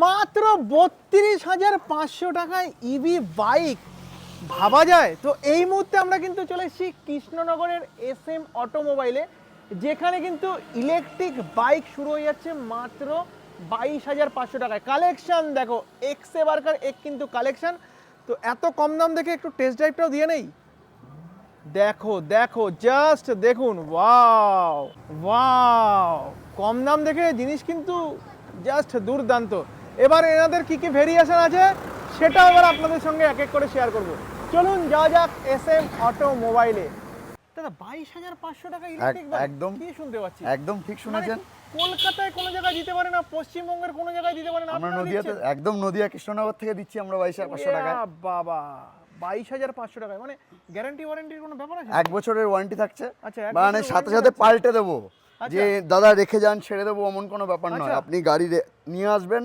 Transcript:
মাত্র 32,500 টাকায় EV bike, ভাবা যায়? তো এই মুহূর্তে আমরা কিন্তু চলে এসেছি কৃষ্ণনগরের SM অটোমোবাইলে, যেখানে কিন্তু ইলেকট্রিক বাইক শুরু হয়ে যাচ্ছে মাত্র 22,500 টাকায়। কালেকশন দেখো, এক্সে বার্কার এক কিন্তু কালেকশন। তো এত কম দাম দেখে একটু টেস্ট ড্রাইভটাও দিয়ে নেই। দেখো দেখো, জাস্ট দেখুন, ওয়াও ওয়াও, কম দাম দেখে জিনিস কিন্তু জাস্ট দুর্দান্ত। এবার এনাদের কি কি ভেরিয়েশন আছে সেটাও এবার আপনাদের সঙ্গে এক এক করে শেয়ার করব। চলুন যাওয়া যাক SM অটোমোবাইলে। দাদা 22,500 টাকা ইলেকট্রিক বাইক, একদম কি শুনতে পাচ্ছি? একদম ঠিক শুনেছেন। কলকাতায় কোনো জায়গায় দিতে পারে না, পশ্চিমবঙ্গের কোনো জায়গায় দিতে পারে না, আমরা আপনারা নদিয়াতে, দিচ্ছেন? একদম নদিয়া কৃষ্ণনগর থেকে দিচ্ছি আমরা 22,500 টাকায়। বাবা 22,500 টাকায়, মানে গ্যারান্টি ওয়ারেন্টির কোনো ব্যাপার আছে? 1 বছরের ওয়ারেন্টি থাকছে, আচ্ছা, 1 মানে বছরের সাথে warranty সাথে থাকছে। পাল্টে দেবো। আচ্ছা। যে দাদা রেখে যান ছেড়ে দেবো এমন কোনো ব্যাপার নয়, আচ্ছা। আপনি গাড়ি নিয়ে আসবেন,